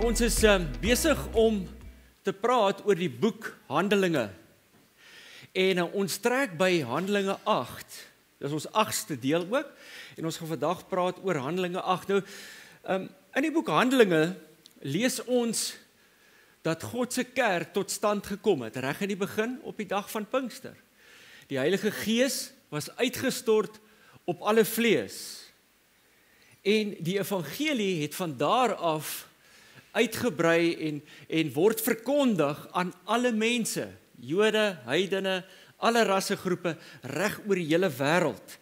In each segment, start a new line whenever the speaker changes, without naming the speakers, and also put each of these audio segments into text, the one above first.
Ons is besig om te praat oor die boek Handelinge. En ons trek by Handelinge 8. Dis ons 8ste deel ook. En ons gaan vandag praat oor Handelinge 8. Nou, in die boek Handelinge lees ons dat God se kerk tot stand gekom het, reg in die begin op die dag van Pinkster. Die Heilige Gees was uitgestort op alle vlees. En die evangelie het van daar af uitgebrei en word verkondig aan alle mense, Jode, heidene, alle rassegroepe, reg oor die hele wêreld.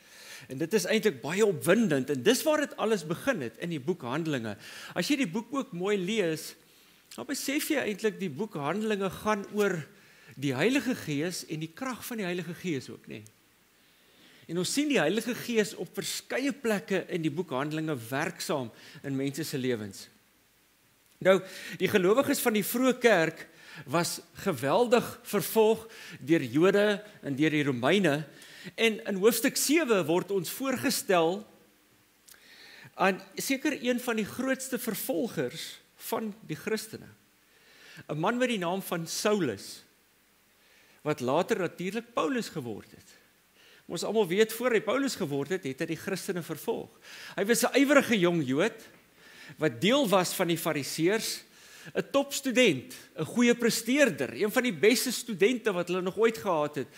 En dit is eintlik baie opwindend, en dis waar dit alles begin het, in die boek Handelinge. As jy die boek ook mooi lees, dan besef jy eintlik die boek Handelinge gaan oor die Heilige Gees en die krag van die Heilige Gees ook, nee. En ons sien die Heilige Gees op verskeie plekke in die boek Handelinge werksaam in mense se lewens. Nou, die gelowiges van die vroeë kerk was geweldig vervolg deur Jode en deur die Romeine. En in hoofstuk 7 word ons voorgestel aan seker een van die grootste vervolgers van die Christene. 'n man met die naam van Saulus, wat later natuurlik Paulus geword het. Ons almal weet, voor hy Paulus geword het, het hy die Christene vervolg. Hy was 'n ywerige jong Jood, wat deel was van die Fariseërs, 'n topstudent, 'n goeie presteerder, een van die beste studente wat hulle nog ooit gehad het,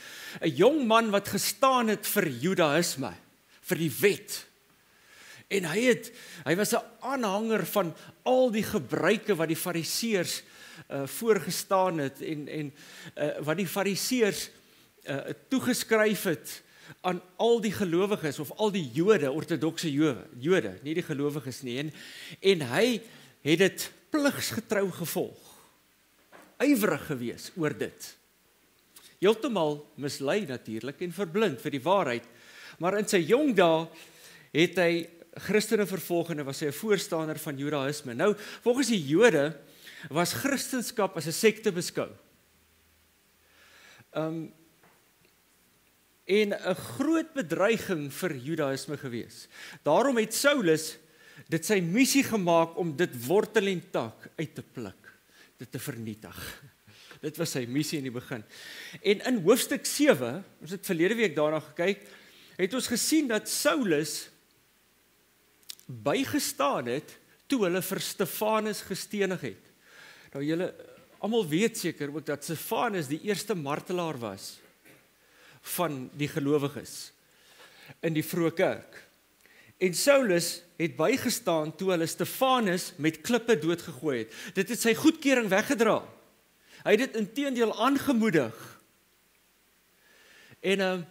'n jong man wat gestaan het vir Judaïsme, vir die wet. En hy was 'n aanhanger van al die gebruike wat die Fariseërs voorgestaan het en wat die Fariseërs toegeskryf het aan al die gelowiges, of al die Jode, ortodokse Jode, nie die gelowiges nie, en hy het dit pligsgetrou gevolg, ywerig gewees oor dit, heeltemal mislei natuurlik en verblind vir die waarheid, maar in sy jong dae het hy Christene vervolg en was hy 'n voorstander van Judaïsme. Nou, volgens die Jode was Christendom as 'n sekte beskou. En 'n groot bedreiging vir Judaïsme gewees. Daarom het Saulus dit sy missie gemaak om dit wortel en tak uit te pluk, dit te vernietig. Dit was sy missie in die begin. En in hoofstuk 7, ons het verlede week daarna gekyk, het ons gesien dat Saulus bygestaan het toe hulle vir Stefanus gestenig het. Nou julle almal weet seker ook dat Stefanus die eerste martelaar was van die gelowiges in die vroeë kerk. En Saulus het bygestaan toe hulle Stefanus met klippe doodgegooi het. Dit het sy goedkeuring weggedra. Hy het dit inteendeel aangemoedig. En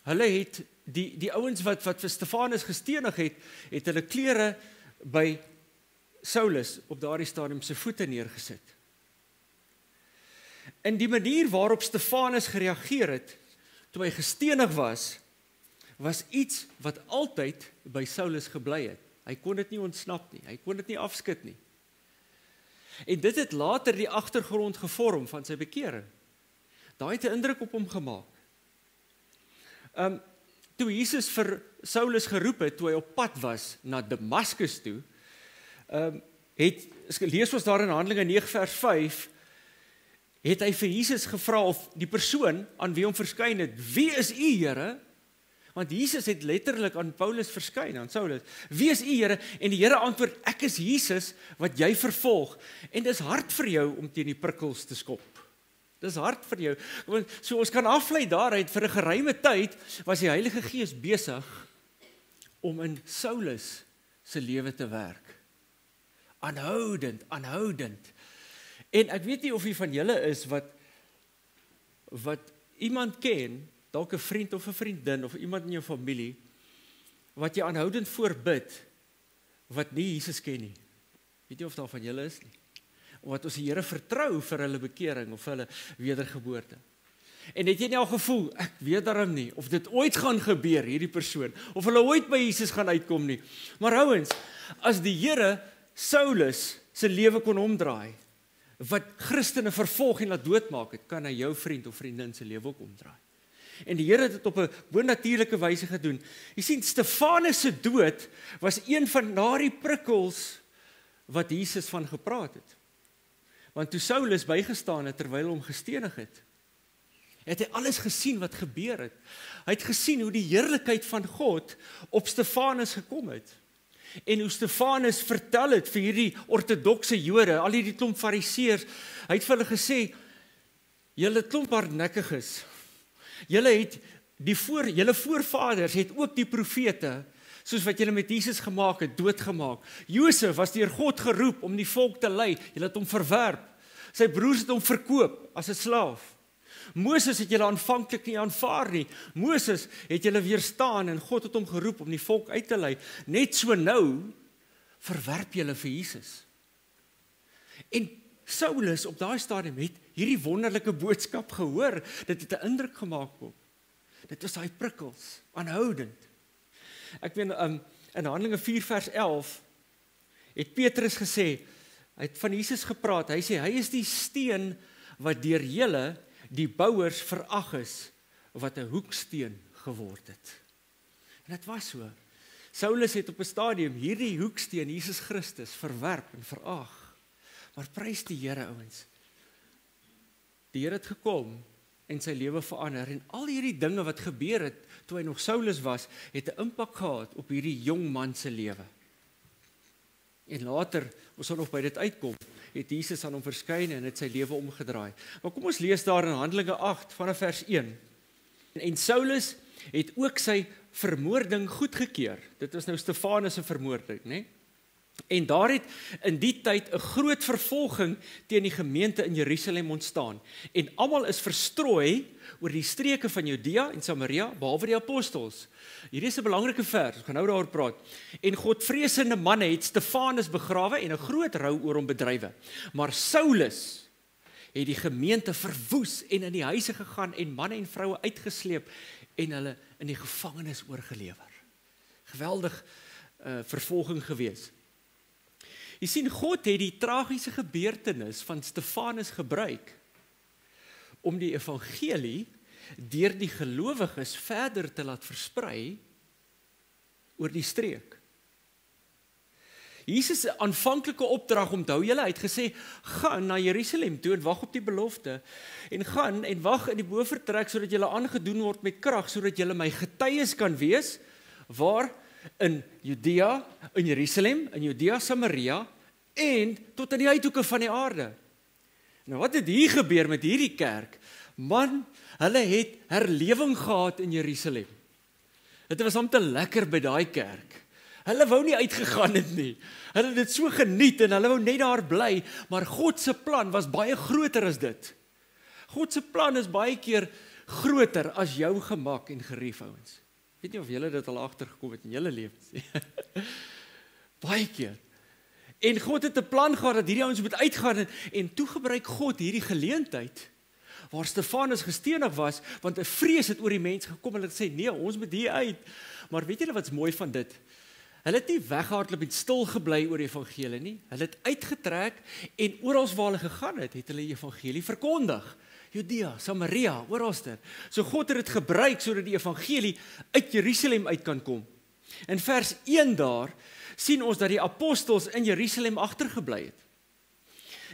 hulle het die ouens wat vir Stefanus gestenig het hulle klere by Saulus op daardie stadium sy voete neergesit. En die manier waarop Stefanus gereageer het toe hy gestenig was iets wat altyd by Saulus gebly het. Hy kon dit nie ontsnap nie, hy kon dit nie afskud nie. En dit het later die agtergrond gevorm van sy bekering. Daai het 'n indruk op hom gemaak. Toe Jesus vir Saulus geroep het, toe hy op pad was na Damaskus toe, lees ons daar in Handelinge 9 vers 5, het hy vir Jesus gevra, of die persoon aan wie hom verskyn het, wie is u, Here? Want Jesus het letterlik aan Paulus verskyn, aan Saulus, wie is u, Here? En die Here antwoord, ek is Jesus wat jy vervolg, en dis hard vir jou om teen die prikkels te skop. Dis hard vir jou. So ons kan aflei daaruit, vir 'n geruime tyd was die Heilige Gees besig om in Saulus se lewe te werk. Aanhoudend. En ek weet nie of jy van julle is wat iemand ken, dalk 'n vriend of 'n vriendin of iemand in jou familie, wat jy aanhoudend voorbid, wat nie Jesus ken nie. Weet jy of daar van julle is nie? Wat ons die Here vertrou vir hulle bekering of hulle wedergeboorte. En het jy nie al gevoel, ek weet daarom nie, of dit ooit gaan gebeur, hierdie persoon, of hulle ooit by Jesus gaan uitkom nie. Maar ouens, as die Here Saulus se lewe kon omdraai, wat Christene vervolg en laat doodmaak het, kan hy jou vriend of vriendin se lewe ook omdraai. En die Here het dit op 'n bonatuurlike wyse gedoen. Jy sien, Stefanus se dood was een van daardie prikkels wat Jesus van gepraat het. Want toe Saulus bygestaan het terwyl hom gestenig het hy alles gesien wat gebeur het. Hy het gesien hoe die heerlikheid van God op Stefanus gekom het. En hoe Stefanus vertel het vir hierdie ortodokse Jode, al hierdie klomp fariseërs, hy het vir hulle gesê, julle klomp hardnekkiges, julle voorvaders het ook die profete, soos wat julle met Jesus gemaak het, doodgemaak. Josef was deur God geroep om die volk te lei, julle het hom verwerp. Sy broers het hom verkoop as 'n slaaf. Moses het julle aanvanklik nie aanvaar nie. Moses het julle weerstaan en God het hom geroep om die volk uit te lei. Net so nou verwerp julle vir Jesus. En Saulus op daai stadium het hierdie wonderlike boodskap gehoor. Dit het 'n indruk gemaak op. Dit was daai prikkels, aanhoudend. Ek weet in Handelinge 4 vers 11 het Petrus gesê, hy het van Jesus gepraat. Hy sê hy is die steen wat deur julle die bouers verag is, wat 'n hoeksteen geword het. En dit was so. Saulus het op 'n stadium hierdie hoeksteen, Jesus Christus, verwerp en verag. Maar prys die Here, ouens. Die Here het gekom en sy lewe verander. En al hierdie dinge wat gebeur het, toe hy nog Saulus was, het 'n impak gehad op hierdie jong man se lewe. En later, ons sal nog by dit uitkom, het Jesus aan hom verskyn en het sy lewe omgedraai. Maar kom ons lees daar in Handelinge 8 vanaf vers 1. En Saulus het ook sy vermoording goedgekeur. Dit was nou Stefanus se vermoording, né? En daar het in die tyd 'n groot vervolging teen die gemeente in Jerusalem ontstaan. En almal is verstrooi oor die streke van Judea en Samaria, behalwe die apostels. Hierdie is 'n belangrike vers, ons gaan nou daaroor praat. En godvreesende manne het Stefanus begrawe en 'n groot rou oor hom bedrywe. Maar Saulus het die gemeente verwoes en in die huise gegaan en manne en vroue uitgesleep en hulle in die gevangenis oorgelewer. Geweldig vervolging gewees. Jy sien, God het die tragiese gebeurtenis van Stefanus gebruik om die evangelie deur die gelowiges verder te laat versprei oor die streek. Jesus se aanvanklike opdrag, onthou julle, hy het gesê, gaan na Jerusalem toe en wag op die belofte, en gaan en wag in die bofortrek, sodat julle aangedoen word met krag, sodat julle my getuies kan wees, waar in Judea, in Jerusalem, in Judea, Samaria, en tot aan die uithoeke van die aarde. Nou wat het hier gebeur met hierdie kerk? Man, hulle het herlewing gehad in Jerusalem. Dit was om te lekker by daai kerk. Hulle wou nie uitgegaan het nie. Hulle het dit so geniet en hulle wou net daar bly, maar God se plan was baie groter as dit. God se plan is baie keer groter as jou gemak en gerief, ouens. Ek weet nie of julle dit al agtergekom het in julle lewens nie. Baie keer. En God het 'n plan gehad dat hierdie ouens moet uitgaan en toe gebruik God hierdie geleentheid waar Stefanus gestenig was, want 'n vrees het oor die mense gekom en hulle het gesê, nee, ons moet hier uit. Maar weet julle wat's mooi van dit? Hulle het nie weggehardloop en stil gebly oor die evangelie nie. Hulle het uitgetrek en oral waar hulle gegaan het, het hulle die evangelie verkondig. Judea, Samaria, oralster. So God het dit gebruik sodat die evangelie uit Jerusalem uit kan kom. In vers 1 daar sien ons dat die apostels in Jerusalem agtergebly het.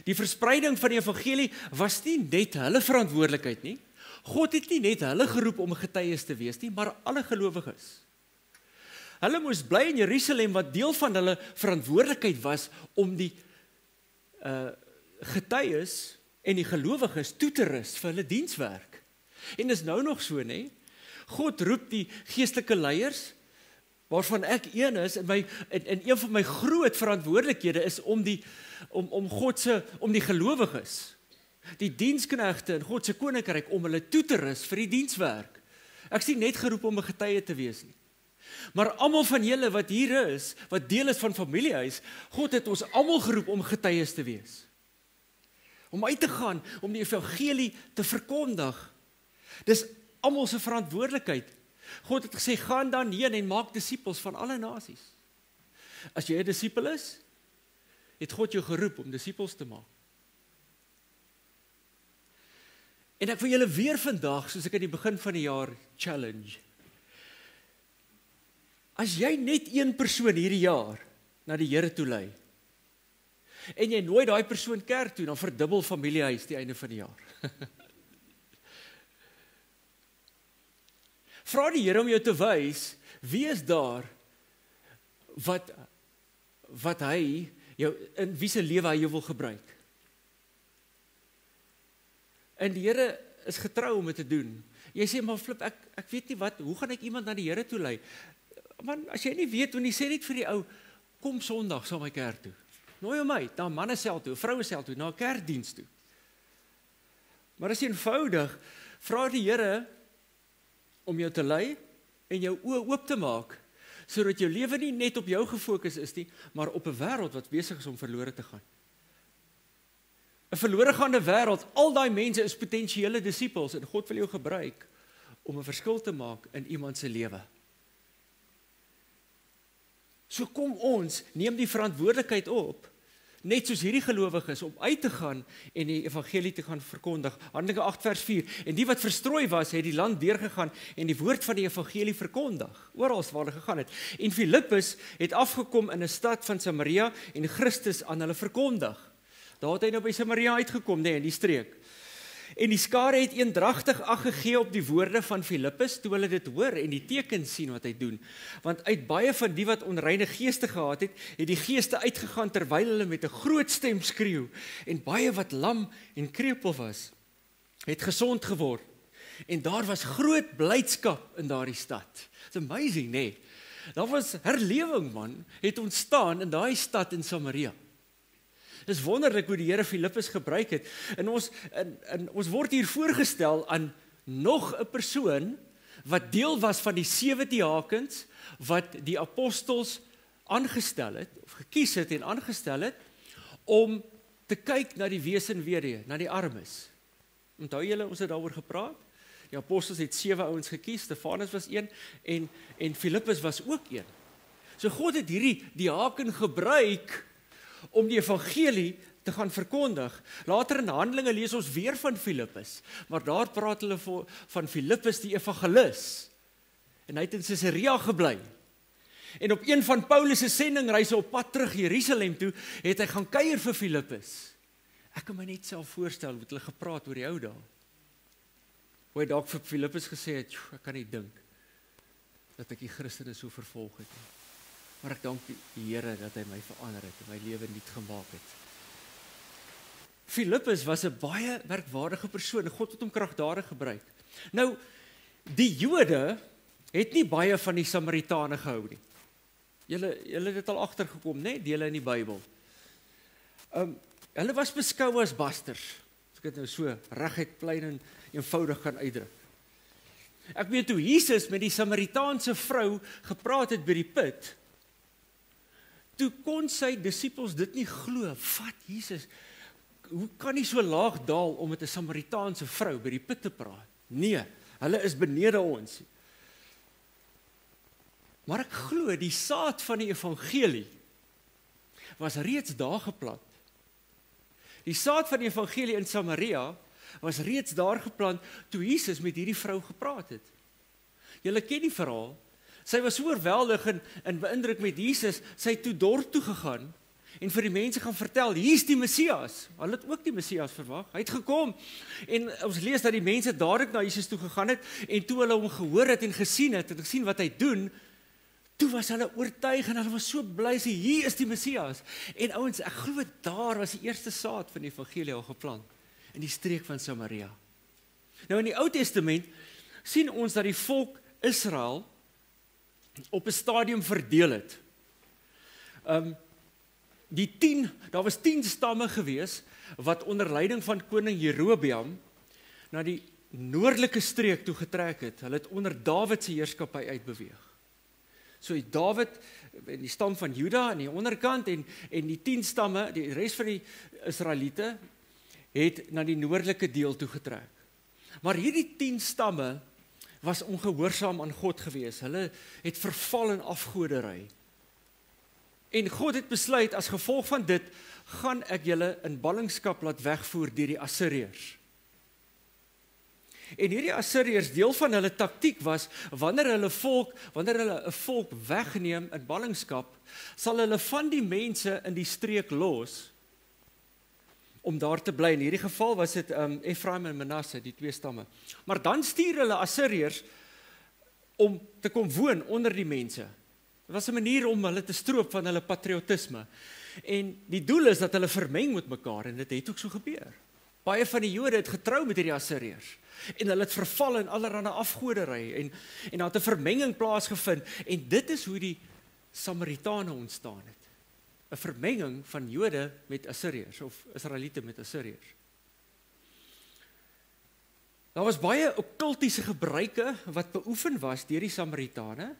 Die verspreiding van die evangelie was nie net hulle verantwoordelikheid nie. God het nie net hulle geroep om getuies te wees nie, maar alle gelowiges. Hulle moes bly in Jerusalem wat deel van hulle verantwoordelikheid was om die getuies en die gelowiges toe te rus vir hulle dienswerk. En dis nou nog so, né? God roep die geestelike leiers, waarvan ek een is, en een van my groot verantwoordelikhede is om die gelowiges, die diensknegte in God se koninkryk, om hulle toe te rus vir die dienswerk. Ek is nie net geroep om 'n getuie te wees nie. Maar almal van julle wat hier is, wat deel is van familiehuis, God het ons almal geroep om getuies te wees. Om uit te gaan, om die evangelie te verkondig. Dis almal se verantwoordelikheid. God het gesê, gaan dan heen en maak disippels van alle nasies. As jy 'n disipel is, het God jou geroep om disippels te maak. En ek wil julle weer vandag, soos ek aan die begin van die jaar challenge. As jy net een persoon hierdie jaar na die Here toe lei, en jy nooi daai persoon kerk toe, dan verdubbel familiehuis die einde van die jaar. Vra die Here om jou te wys, wie is daar wat hy jou, in wie se lewe hy jou wil gebruik. En die Here is getrou om dit te doen. Jy sê, maar Flip, ek weet nie wat, hoe gaan ek iemand na die Here toe lei? Man, as jy nie weet, hoe nie, sê net vir die ou, kom Sondag saam my kerk toe. Nooi hom uit, na 'n mannesel toe, 'n vrouesel toe, na 'n kerkdiens toe. Maar as jy eenvoudig, vra die Here om jou te lei en jou oë oop te maak, sodat jou lewe nie net op jou gefokus is nie, maar op 'n wêreld wat besig is om verlore te gaan. 'n Verlore gaande wêreld, al daai mense is potensiële disippels en God wil jou gebruik om 'n verskil te maak in iemand se lewe. So kom ons, neem die verantwoordelikheid op, net soos hierdie gelowiges, om uit te gaan en die evangelie te gaan verkondig. Handelinge 8 vers 4, en die wat verstrooi was, het die land deurgegaan en die woord van die evangelie verkondig, oral waar hulle gegaan het. En Filippus het afgekom in 'n stad van Samaria en Christus aan hulle verkondig. Daar het hy nou by Samaria uitgekom, in die streek. En die skare het eendragtig ag gegee op die woorde van Filippus, toe hulle dit hoor en die tekens sien wat hy doen. Want uit baie van die wat onreine geeste gehad het, het die geeste uitgegaan terwyl hulle met 'n groot stem skreeu. En baie wat lam en krepeel was, het gesond geword. En daar was groot blydskap in daardie stad. It's amazing, nee. Daar was herlewing, man, het ontstaan in daai stad in Samaria. Dis wonderlik hoe die Here Filippus gebruik het. En ons word hier voorgestel aan nog 'n persoon wat deel was van die 7 diakens wat die apostels aangestel het, of gekies het en aangestel het, om te kyk na die wees en weduwee, na die armes. Onthou julle, ons het daaroor gepraat? Die apostels het 7 ouens gekies, Stefanus was een, en Filippus was ook een. So God het hierdie diaken gebruik om die evangelie te gaan verkondig. Later in Handelinge lees ons weer van Filippus, maar daar praat hulle van Filippus die evangelis. En hy het in Caesarea gebly. En op een van Paulus se sendingreise op pad terug Jerusalem toe, het hy gaan kuier vir Filippus. Ek kan my net self voorstel hoe hulle gepraat oor die ou dae. Hoe hy dalk vir Filippus gesê het, ek kan nie dink dat ek die Christene so vervolg het nie. Maar ek dank die Here dat hy my verander het en my lewe nuut gemaak het. Filippus was 'n baie merkwaardige persoon en God het hom kragtadig gebruik. Nou, die Jode het nie baie van die Samaritane gehou nie. Julle het dit al agtergekom, né? Dele in die Bybel. Hulle was beskou as basters. As ek dit nou so reguit plain en eenvoudig kan uitdruk. Ek weet toe Jesus met die Samaritaanse vrou gepraat het by die put, toe kon sy disippels dit nie glo. Wat Jesus, hoe kan hy so laag daal om met 'n Samaritaanse vrou by die put te praat? Nee, hulle is benede ons. Maar ek glo die saad van die evangelie was reeds daar geplant. Die saad van die evangelie in Samaria was reeds daar geplant toe Jesus met hierdie vrou gepraat het. Julle ken die verhaal. Sy was so oorweldig en beïndruk met Jesus, sy het toe dorp toe gegaan en vir die mense gaan vertel, hier's die Messias. Hulle het ook die Messias verwag. Hy het gekom en ons lees dat die mense dadelik na Jesus toe gegaan het en toe hulle hom gehoor het en gesien wat hy doen, toe was hulle oortuig en hulle was so bly, sê hier is die Messias. En ouens, ek glo daar was die eerste saad van die evangelie al geplant in die streek van Samaria. Nou in die Ou Testament sien ons dat die volk Israel op 'n stadium verdeel het. Daar was 10 stamme gewees wat onder leiding van koning Jerobeam na die noordelike streek toe getrek het. Hulle het onder Dawid se heerskappy uitbeweeg. So Dawid en die stam van Juda aan die onderkant en die 10 stamme, die res van die Israeliete het na die noordelike deel toe getrek. Maar hierdie 10 stamme was ongehoorsaam aan God gewees. Hulle het verval in afgoderry. En God het besluit, as gevolg van dit, gaan ek julle in ballingskap laat wegvoer deur die Assiriërs. En hierdie Assiriërs, deel van hulle taktiek was, wanneer hulle 'n volk wegneem in ballingskap, sal hulle van die mense in die streek los, om daar te bly. In hierdie geval was dit Efraim en Manasse, die twee stamme. Maar dan stuur hulle Assiriërs om te kom woon onder die mense. Dit was 'n manier om hulle te stroop van hulle patriotisme. En die doel is dat hulle vermeng met mekaar, en dit het ook so gebeur. Baie van die Jode het getrou met hierdie Assiriërs, en hulle het verval in allerlei afgoderry, en daar het 'n vermenging plaasgevind, en dit is hoe die Samaritane ontstaan het. 'n Vermenging van Jode met Assiriërs, of Israeliete met Assiriërs. Daar was baie okkultiese gebruike wat beoefen was deur die Samaritane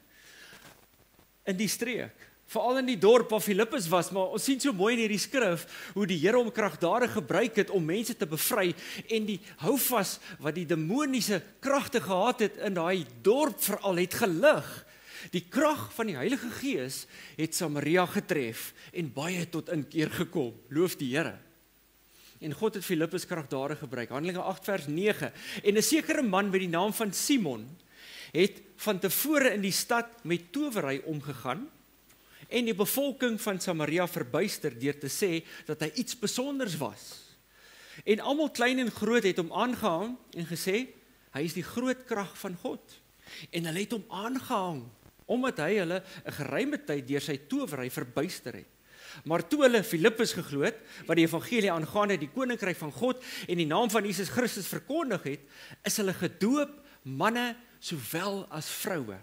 in die streek. Veral in die dorp waar Filippus was, maar ons sien so mooi in hierdie skrif hoe die Here hom kragtadig gebruik het om mense te bevry, en die houvas wat die demoniese kragte gehad het in daai dorp veral het gelig. Die krag van die Heilige Gees het Samaria getref en baie tot inkeer gekom. Loof die Here. En God het Filippus kragtadig gebruik. Handelinge 8 vers 9. En 'n sekere man met die naam van Simon het van tevore in die stad met towery omgegaan en die bevolking van Samaria verbuister deur te sê dat hy iets besonders was. En almal klein en groot het hom aangehang en gesê, hy is die groot krag van God. En hulle het hom aangehang, omdat hy hulle 'n geruime tyd deur sy towery verbuister het. Maar toe hulle Filippus geglo het, wat die evangelie aangaande die koninkryk van God en die naam van Jesus Christus verkondig het, is hulle gedoop, manne sowel as vroue.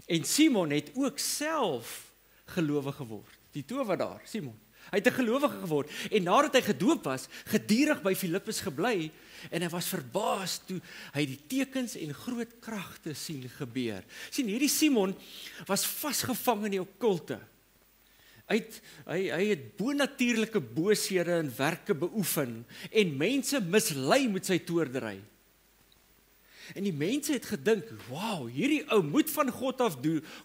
En Simon het ook self gelowig geword. Die towenaar, Simon. Hy het 'n gelowige geword, en nadat hy gedoop was, gedurig by Filippus gebly, en hy was verbaas toe hy die tekens en groot kragte sien gebeur. Sien, hierdie Simon was vasgevang in die okkulte. Hy het bonatuurlike booshede en werke beoefen, en mense mislei met sy toordery. En die mense het gedink, wow, hierdie ou moet van God af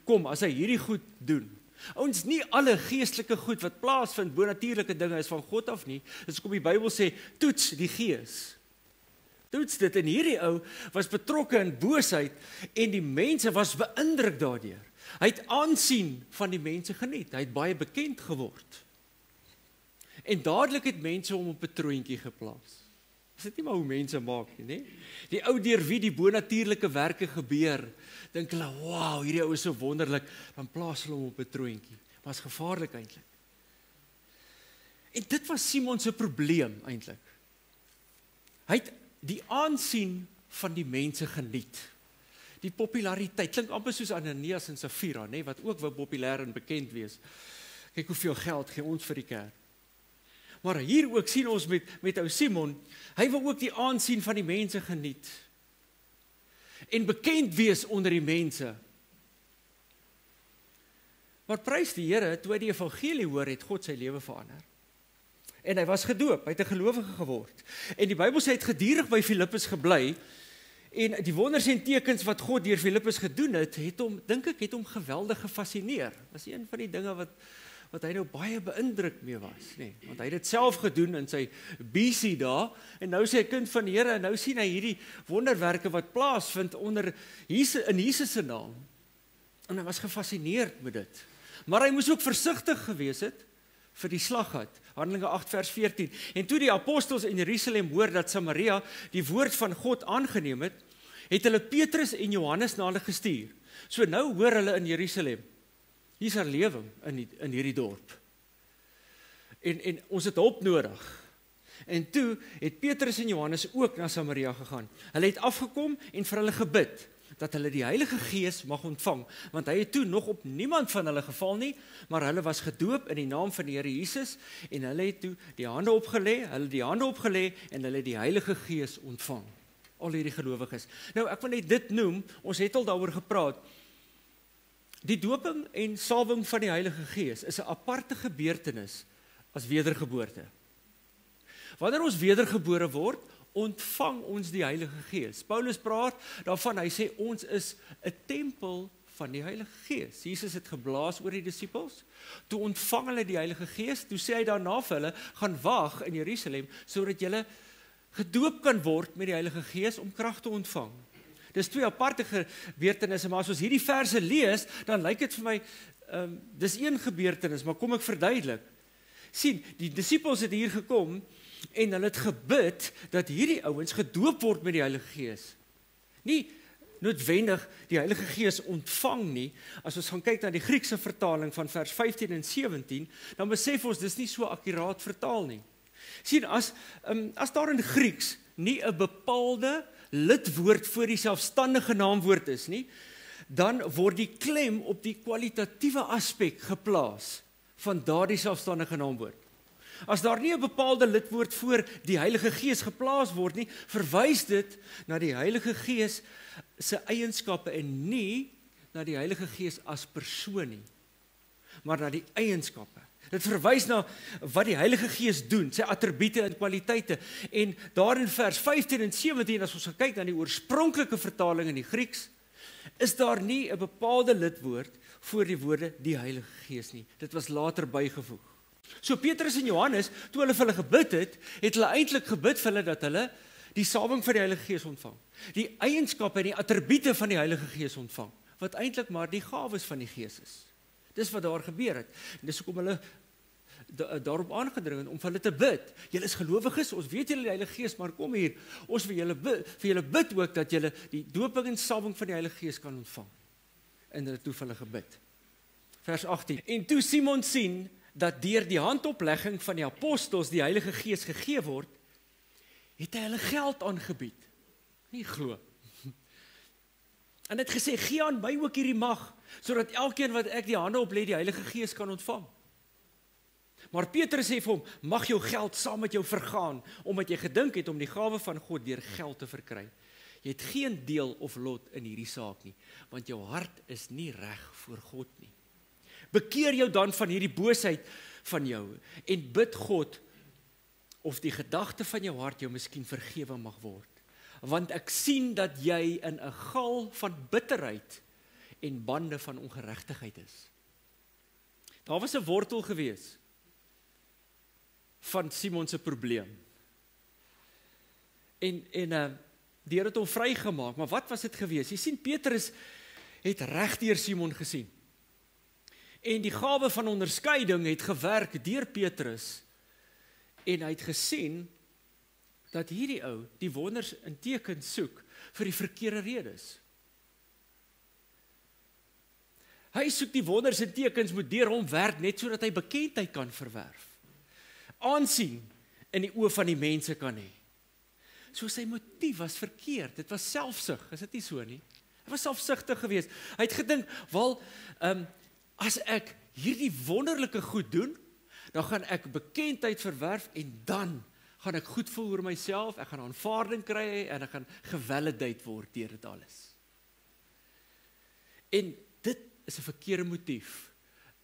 kom as hy hierdie goed doen. Ons nie alle geestelike goed wat plaasvind, bonatuurlike dinge is van God af nie. Dis kom die Bybel sê, toets die gees. Toets dit, en hierdie ou was betrokke in boosheid, en die mense was beïndruk daardeur. Hy het aansien van die mense geniet, hy het baie bekend geword. En dadelik het mense hom op 'n troontjie geplaas. Is dit nie maar hoe mense maak nie? Die ou deur wie die bonatuurlike werke gebeur, dink hulle, wow, hierdie ou is so wonderlik, dan plaas hulle hom op 'n troontjie. Maar is gevaarlik eintlik. En dit was Simon se probleem eintlik. Hy het die aansien van die mense geniet. Die populariteit, klink amper soos Ananias en Safira, nee, wat ook wou populêr en bekend wees. Kyk hoeveel geld gee ons vir die kerk. Maar hier ook sien ons met ou Simon, hy wil ook die aansien van die mense geniet. En bekend wees onder die mense. Maar prys die Here, toe hy die evangelie hoor, het God sy lewe verander. En hy was gedoop, hy het 'n gelowige geword. En die Bybel sê hy het gedurig by Filippus gebly, en die wonders en tekens wat God deur Filippus gedoen het, dink ek, het hom geweldig gefascineer. Was een van die dinge wat hy nou baie beïndruk mee was, nee, want hy het dit self gedoen in sy BC daar, en nou sê hy kind van die Here, en nou sien hy hierdie wonderwerke wat plaasvind in Jesus se naam, en hy was gefascineerd met dit. Maar hy moes ook versigtig gewees het vir die slaggat, Handelinge 8 vers 14, en toe die apostels in Jerusalem hoor dat Samaria die woord van God aangeneem het, het hulle Petrus en Johannes na hulle gestuur. So nou hoor hulle in Jerusalem, hier's herlewing in hierdie dorp. En ons het hulp nodig. En toe het Petrus en Johannes ook na Samaria gegaan. Hulle het afgekom en vir hulle gebid, dat hulle die Heilige Gees mag ontvang, want hy het toe nog op niemand van hulle geval nie, maar hulle was gedoop in die naam van die Here Jesus, en hulle het toe die hande opgelê, en hulle het die Heilige Gees ontvang. Al hierdie gelowiges. Nou, ek wil net dit noem, ons het al daaroor gepraat. Die doping en salwing van die Heilige Gees is 'n aparte gebeurtenis as wedergeboorte. Wanneer ons wedergebore word, ontvang ons die Heilige Gees. Paulus praat daarvan, hy sê ons is 'n tempel van die Heilige Gees. Jesus het geblaas oor die disippels, toe ontvang hulle die Heilige Gees, toe sê hy daarna vir hulle, gaan wag in Jerusalem, sodat julle gedoop kan word met die Heilige Gees om krag te ontvang. Dis twee aparte gebeurtenisse, maar as ons hierdie verse lees, dan lyk dit vir my, dis een gebeurtenis, maar kom ek verduidelik. Sien, die disippels het hier gekom, En hulle het gebid dat hierdie ouens gedoop word met die Heilige Gees. Nie noodwendig die Heilige Gees ontvang nie. As ons gaan kyk na die Griekse vertaling van vers 15 en 17, dan besef ons dis nie so akkuraat vertaal nie. Sien, as daar in Grieks nie 'n bepaalde lidwoord voor die selfstandige naamwoord is nie, dan word die klem op die kwalitatiewe aspek geplaas van daardie selfstandige naamwoord. As daar nie 'n bepaalde lidwoord voor die Heilige Gees geplaas word nie, verwys dit na die Heilige Gees se eienskappe en nie na die Heilige Gees as persoon nie, maar na die eienskappe. Dit verwys na wat die Heilige Gees doen, sy attribute en kwaliteite. En daar in vers 15 en 17, as ons kyk na die oorspronklike vertaling in die Grieks, is daar nie 'n bepaalde lidwoord voor die woorde die Heilige Gees nie. Dit was later bygevoeg. So Petrus en Johannes, toe hulle vir hulle gebid het hulle eintlik gebid vir hulle dat hulle die salwing van die Heilige Gees ontvang. Die eienskappe en die attribute van die Heilige Gees ontvang, wat eintlik maar die gawes van die Gees is. Dis wat daar gebeur het. En dis hoekom hulle daarop aangedring het om vir hulle te bid. Julle is gelowiges, ons weet julle die Heilige Gees, maar kom hier, ons wil julle bid ook dat julle die dooping en salwing van die Heilige Gees kan ontvang. En hulle toe vir hulle gebid. Vers 18. En toe Simon sien dat deur die handoplegging van die apostels die Heilige Gees gegee word, het hy hulle geld aangebied. Nie glo. En het gesê, gee aan my ook hierdie mag, sodat elkeen wat ek die hande op lê, die Heilige Gees kan ontvang. Maar Petrus sê vir hom, mag jou geld saam met jou vergaan, omdat jy gedink het om die gawe van God deur geld te verkry. Jy het geen deel of lot in hierdie saak nie, want jou hart is nie reg voor God nie. Bekeer jou dan van hierdie boosheid van jou, en bid God, of die gedagte van jou hart jou miskien vergewe mag word. Want ek sien dat jy in 'n gal van bitterheid en bande van ongeregtigheid is. Daar was 'n wortel gewees van Simon se probleem. En die Here het hom vrygemaak, maar wat was dit gewees? Jy sien, Petrus het reg deur Simon gesien. En die gawe van onderskeiding het gewerk deur Petrus, en hy het gesien dat hierdie ou die wonders en tekens soek vir die verkeerde redes. Hy soek die wonders en tekens moet deur hom werk net sodat hy bekendheid kan verwerf. Aansien in die oë van die mense kan hê. So sy motief was verkeerd, dit was selfsug, is dit nie so nie? Hy was selfsugtig geweest. Hy het gedink, wel, as ek hierdie wonderlike goed doen, dan gaan ek bekendheid verwerf en dan gaan ek goed voel oor myself, ek gaan aanvaarding kry en ek gaan gevalidate word deur dit alles. En dit is 'n verkeerde motief.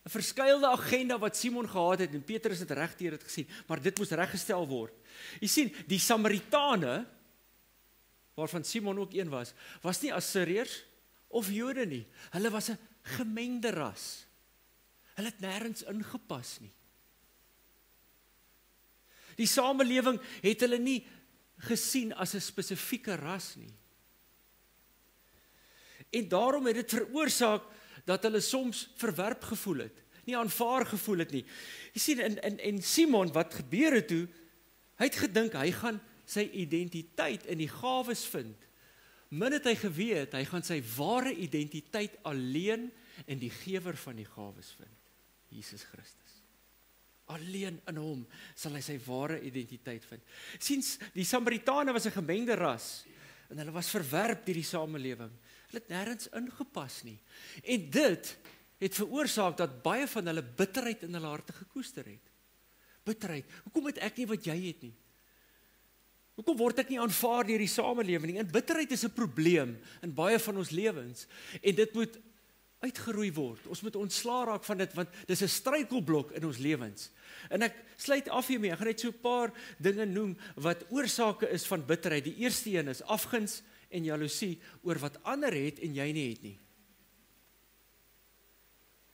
'n Verskuilde agenda wat Simon gehad het en Petrus het reg deur dit gesien, maar dit moes reggestel word. Jy sien, die Samaritane, waarvan Simon ook een was nie Assiriërs of Jode nie. Hulle was 'n gemengde ras. Hulle het nêrens ingepas nie. Die samelewing het hulle nie gesien as 'n spesifieke ras nie. En daarom het dit veroorsaak dat hulle soms verwerp gevoel het, nie aanvaar gevoel het nie. Jy sien, en Simon, wat gebeur het toe, hy het gedink, hy gaan sy identiteit in die gawes vind. Min het hy geweet, hy gaan sy ware identiteit alleen in die gewer van die gawes vind, Jesus Christus. Alleen in hom sal hy sy ware identiteit vind. Sien, die Samaritane was 'n gemengde ras, en hulle was verwerp deur die samelewing. Hulle het nêrens ingepas nie. En dit het veroorsaak dat baie van hulle bitterheid in hulle harte gekoester het. Bitterheid. Hoekom het ek nie wat jy het nie? Hoekom word ek nie aanvaar deur die samelewing nie? En bitterheid is 'n probleem in baie van ons lewens. En dit moet uitgeroei word. Ons moet ontslaa raak van dit, want dis 'n struikelblok in ons lewens. En ek sluit af hiermee. Ek gaan net so 'n paar dinge noem wat oorsake is van bitterheid. Die eerste een is afguns en jaloesie oor wat ander het en jy nie het nie.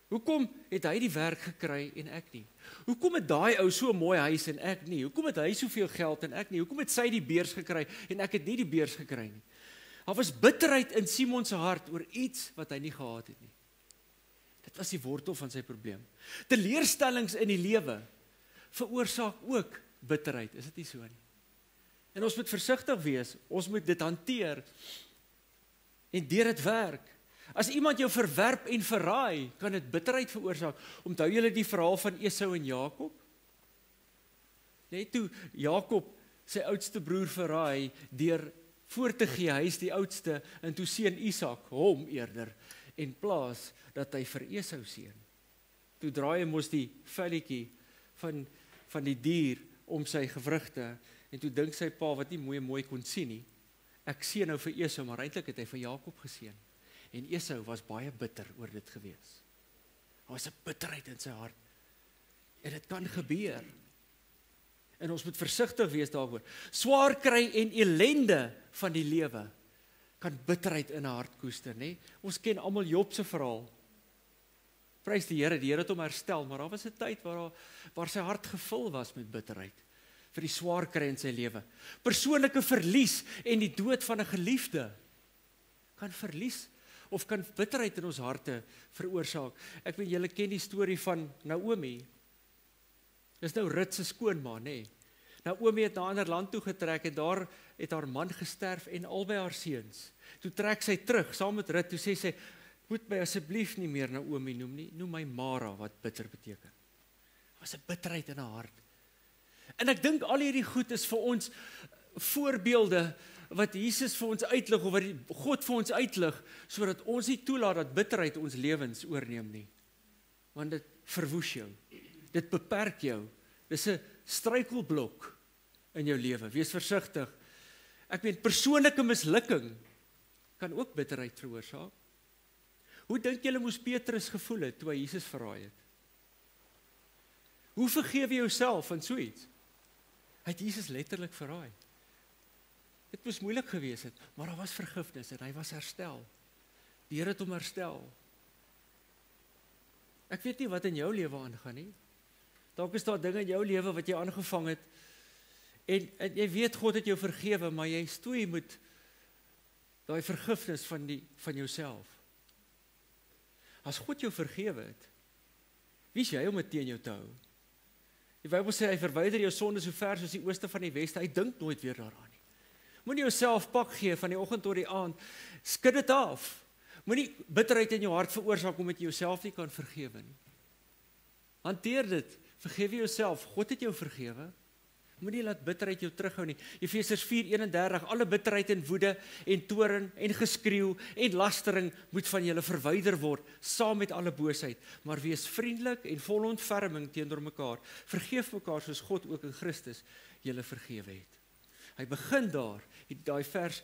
Hoekom het hy die werk gekry en ek nie? Hoekom het daai ou so 'n mooi huis en ek nie? Hoekom het hy soveel geld en ek nie? Hoekom het sy die beurs gekry en ek het nie die beurs gekry nie? Daar was bitterheid in Simon se hart oor iets wat hy nie gehad het nie. Dit was die wortel van sy probleem. Teleurstellings in die lewe veroorsaak ook bitterheid, is dit nie so nie? En ons moet versigtig wees, ons moet dit hanteer, en deur dit werk. As iemand jou verwerp en verraai, kan dit bitterheid veroorsaak. Onthou julle die verhaal van Esau en Jakob? Net toe Jakob sy oudste broer verraai, deur voor te gee, hy is die oudste, en toe seun Isak hom eerder, en plaas dat hy vir Esau seën. Toe draai hy mos die velletjie van die dier om sy gewrigte, en toe dink sy pa, wat nie mooi kon sien nie, ek seën nou vir Esau, maar eintlik het hy vir Jakob geseën. En Esau was baie bitter oor dit gewees. Daar was 'n bitterheid in sy hart. En dit kan gebeur. En ons moet versigtig wees daaroor. Swaar kry en ellende van die lewe kan bitterheid in 'n hart koester, né? Ons ken almal Job se verhaal. Prys die Here het hom herstel, maar daar was 'n tyd waar sy hart gevul was met bitterheid vir die swaar kry in sy lewe. Persoonlike verlies en die dood van 'n geliefde kan verlies of kan bitterheid in ons harte veroorsaak. Ek weet julle ken die storie van Naomi. Dis nou Rut se skoonma, nê. Naomi het na 'n ander land toe getrek en daar het haar man gesterf en albei haar seuns. Toe trek sy terug saam met Rut, toe sê sy, moet my asseblief nie meer Naomi noem nie, noem my Mara, wat bitter beteken. Was 'n bitterheid in haar hart. En ek dink al hierdie goed is vir ons voorbeelde wat Jesus vir ons uitlig, of wat God vir ons uitlig, sodat ons nie toelaat dat bitterheid ons lewens oorneem nie. Want dit verwoes jou, dit beperk jou, dis 'n struikelblok in jou lewe, wees versigtig. Ek meen, persoonlike mislukking kan ook bitterheid veroorsaak. Hoe dink julle moes Petrus gevoel het, toe hy Jesus verraai het? Hoe vergewe jouself van so iets? Hy het Jesus letterlik verraai. Dit moes moeilik gewees het, maar daar was vergifnis en hy was herstel. Die Here het hom herstel. Ek weet nie wat in jou lewe aangaan nie. Dalk is daar dinge in jou lewe wat jy aangevang het, en jy weet God het jou vergewe, maar jy stoei met daai vergifnis van jouself. As God jou vergewe het, wie is jy om dit teen jou te hou? Die Bybel sê hy verwyder jou sonde so ver soos die ooste van die weste, hy dink nooit weer daaraan nie. Moenie jouself pak gee van die oggend tot die aand, skud dit af. Moenie bitterheid in jou hart veroorsaak omdat jy jouself nie kan vergewe nie. Hanteer dit, vergewe jouself, God het jou vergewe. Moenie laat bitterheid jou terughou nie. Efesiërs 4:31, alle bitterheid en woede en toorn en geskreeu en lastering moet van julle verwyder word, saam met alle boosheid, maar wees vriendelik en vol ontferming teenoor mekaar. Vergeef mekaar soos God ook in Christus julle vergewe het. Hy begin daar, daai vers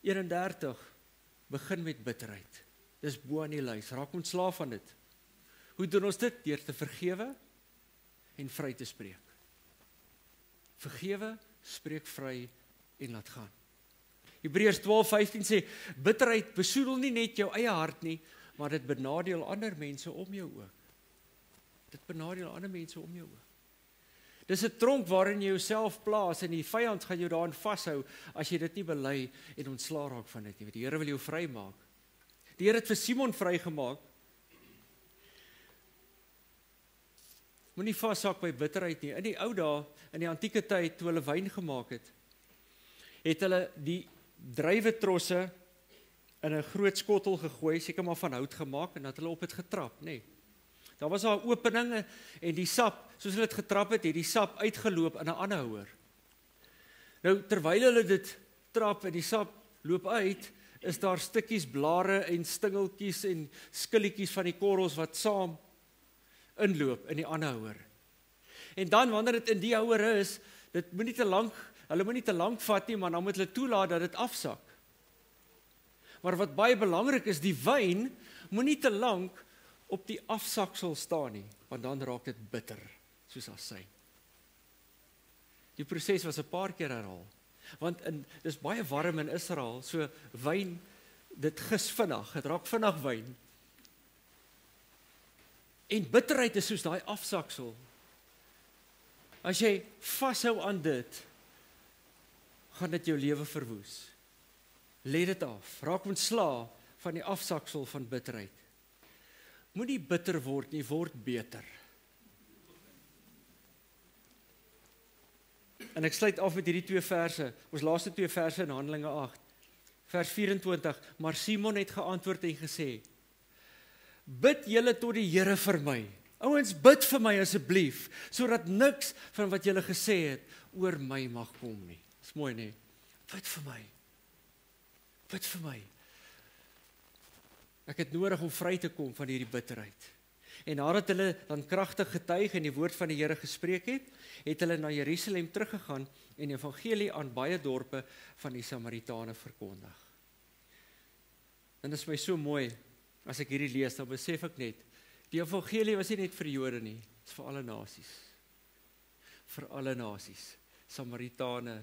31, begin met bitterheid. Dis bo aan die lys, raak ontslaaf van dit. Hoe doen ons dit? Deur te vergewe en vry te spreek. Vergewe, spreek vry en laat gaan. Hebreërs 12:15 sê, bitterheid besoedel nie net jou eie hart nie, maar dit benadeel ander mense om jou ook. Dit benadeel ander mense om jou ook. Dis 'n tronk waarin jy jouself plaas en die vyand gaan jou daarin vashou as jy dit nie bely en ontslaa raak van dit nie. Die Here wil jou vrymaak. Die Here het vir Simon vrygemaak. Moenie vashak by bitterheid nie. In die ou dae, in die antieke tyd, toe hulle wyn gemaak het, het hulle die druiwetrosse in 'n groot skottel gegooi, seker maar van hout gemaak, en dat hulle op het getrap, nê. Daar was daar 'n opening en die sap, soos hulle dit getrap het, die sap uitgeloop in 'n aanhouer. Nou, terwyl hulle dit trap en die sap loop uit, is daar stukkies blare en stingeltjies en skilletjies van die korrels wat saam inloop in die aanhouer. En dan, wanneer dit in die houer is, dit moet nie te lank, hulle moet nie te lank vat nie, maar dan moet hulle toelaat dat dit afsak. Maar wat baie belangrik is, die wyn moet nie te lank op die afsaksel staan nie, want dan raak dit bitter, soos asyn. Die proses was 'n paar keer herhaal, want dis baie warm in Israel, so wyn, dit gis vinnig, dit raak vinnig wyn. En bitterheid is soos daai afsaksel. As jy vashou aan dit, gaan dit jou lewe verwoes. Lê dit af, raak ontslae van die afsaksel van bitterheid. Moenie bitter word nie, word beter. En ek sluit af met hierdie 2 verse, ons laaste 2 verse in Handelinge 8. Vers 24, maar Simon het geantwoord en gesê, bid julle tot die Here vir my. Ouens, bid vir my asseblief, sodat niks van wat julle gesê het oor my mag kom nie. Dis mooi, nee. Bid vir my. Bid vir my. Ek het nodig om vry te kom van hierdie bitterheid. En nadat hulle dan kragtig getuig en die woord van die Here gespreek het, het hulle na Jerusalem teruggegaan en die evangelie aan baie dorpe van die Samaritane verkondig. En dit is my so mooi, as ek hierdie lees, dan besef ek net, die evangelie was nie net vir Jode nie, dit is vir alle nasies. Vir alle nasies. Samaritane,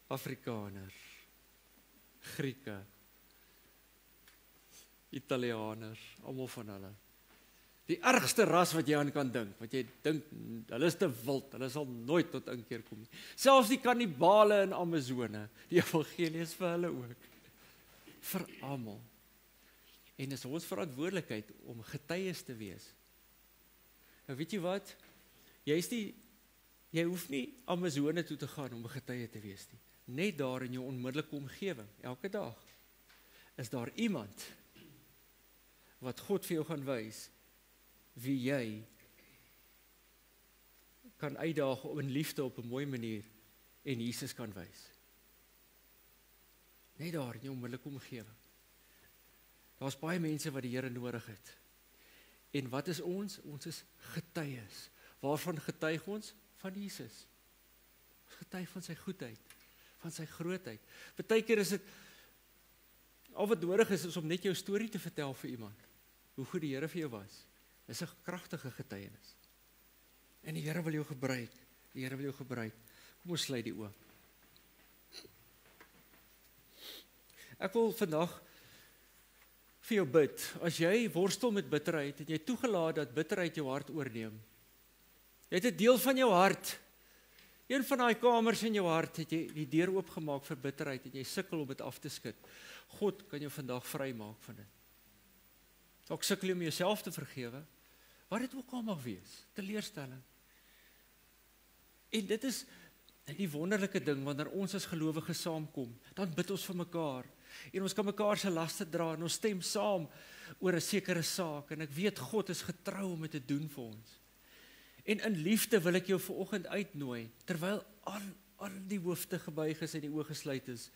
Afrikaner, Grieke, Italianers, almal van hulle. Die ergste ras wat jy aan kan dink, wat jy dink, hulle is te wild, hulle sal nooit tot inkeer kom nie. Selfs die kannibale in Amazone, die evangelie is vir hulle ook. Vir almal. En is ons verantwoordelikheid om getuies te wees. Nou weet jy wat? Jy hoef nie Amazone toe te gaan om 'n getuie te wees nie. Net daar in jou onmiddellike omgewing, elke dag, is daar iemand wat God vir jou gaan wys, wie jy kan uitdaag in liefde op 'n mooi manier en Jesus kan wys. Net daar in jou onmiddellike omgewing. Daar's baie mense wat die Here nodig het. En wat is ons? Ons is getuies. Waarvan getuig ons? Van Jesus. Ons getuig van sy goedheid, van sy grootheid. Partykeer is dit, al wat nodig is om net jou storie te vertel vir iemand, hoe goed die Here vir jou was. Dis 'n kragtige getuienis. En die Here wil jou gebruik. Die Here wil jou gebruik. Kom ons sluit die oë. Ek wil vandag vir jou bid. As jy worstel met bitterheid en jy toegelaat dat bitterheid jou hart oorneem. Jy het 'n deel van jou hart. Een van daai kamers in jou hart het jy die deur oopgemaak vir bitterheid en jy sukkel om dit af te skud. God kan jou vandag vrymaak van dit. Dalk sukkel jy om jouself te vergewe. Wat dit ook al mag wees, teleurstelling. En dit is die wonderlike ding, wanneer ons as gelowiges saamkom, dan bid ons vir mekaar, en ons kan mekaar se laste dra, en ons stem saam oor 'n sekere saak, en ek weet God is getrou om dit te doen vir ons. En in liefde wil ek jou vanoggend uitnooi, terwyl al die hoofde gebuig is en die oë gesluit is,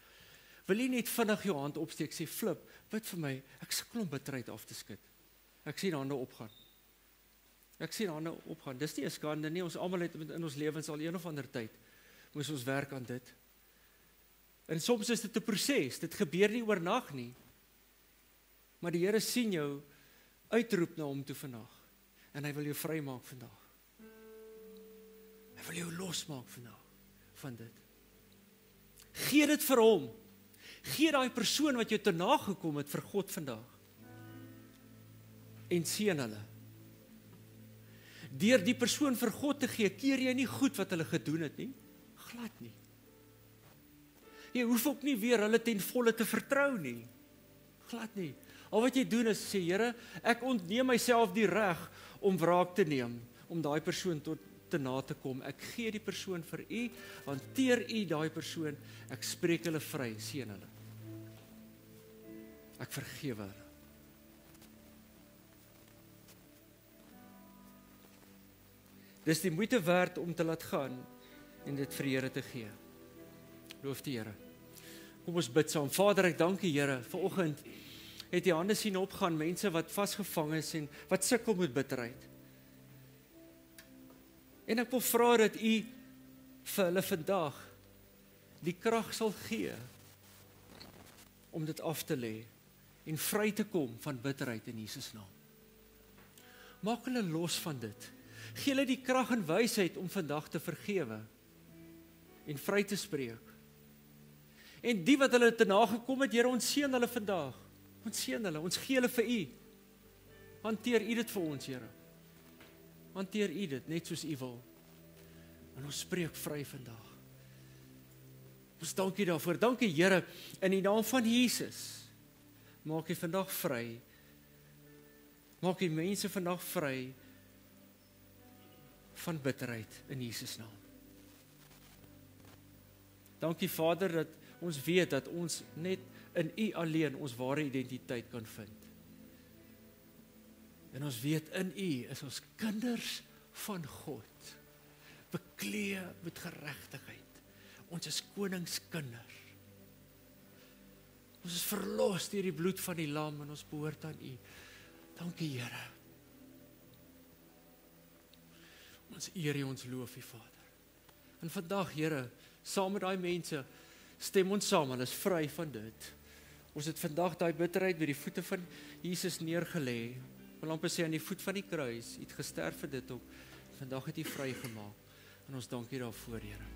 wil jy net vinnig jou hand opsteek, sê, Flip, bid vir my, ek sukkel om bitterheid af te skud. Ek sien hande opgaan. Dis nie 'n skande nie, ons almal het in ons lewens al een of ander tyd, moes ons werk aan dit. En soms is dit 'n proses, dit gebeur nie oornag nie. Maar die Here sien jou uitroep na hom toe vandag. En hy wil jou vrymaak vandag. Hy wil jou losmaak vandag van dit. Gee dit vir hom. Gee daai persoon wat jou te nagekom het vir God vandag. En seën hulle. Deur die persoon vir God te gee, keer jy nie goed wat hulle gedoen het nie. Glad nie. Jy hoef ook nie weer hulle ten volle te vertrou nie. Glad nie. Al wat jy doen is sê, Here, ek ontneem myself die reg om wraak te neem, om daai persoon tot te na te kom. Ek gee die persoon vir u, hanteer u daai persoon, ek spreek hulle vry, seën hulle. Ek vergewe hulle. Dis die moeite werd om te laat gaan en dit vir die Here te gee. Loof die Here. Kom ons bid saam. Vader, ek dank U, Here, vanoggend het die hande sien opgaan, mense wat vasgevang is en wat sukkel met bitterheid. En ek wil vra dat U vir hulle vandag die krag sal gee om dit af te lê en vry te kom van bitterheid in Jesus naam. Maak hulle los van dit. Gee hulle die krag en wysheid om vandag te vergewe en vry te spreek. En die wat hulle te nagekom het, Here, ons seën hulle vandag. Ons seën hulle, ons gee hulle vir U. Hanteer U dit vir ons, Here. Hanteer U dit, net soos U wil. En ons spreek vry vandag. Ons dank U daarvoor. Dankie, Here, in die naam van Jesus. Maak U vandag vry. Maak U mense vandag vry van bitterheid in Jesus naam. Dankie Vader dat ons weet dat ons net in U alleen ons ware identiteit kan vind. En ons weet in U is ons kinders van God, bekleë met geregtigheid. Ons is koningskinders. Ons is verlos deur die bloed van die lam en ons behoort aan U. Dankie Here. Ons eer U, ons loof U Vader. En vandag Here, saam met daai mense, stem ons saam, hulle is vry van dit. Ons het vandag daai bitterheid by die voete van Jesus neergelê. Wil amper sê aan die voet van die kruis, U het gesterf vir dit ook. Vandag het U vrygemaak. En ons dank U daarvoor, Here.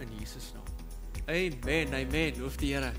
In Jesus naam. Amen, amen. Loof die Here.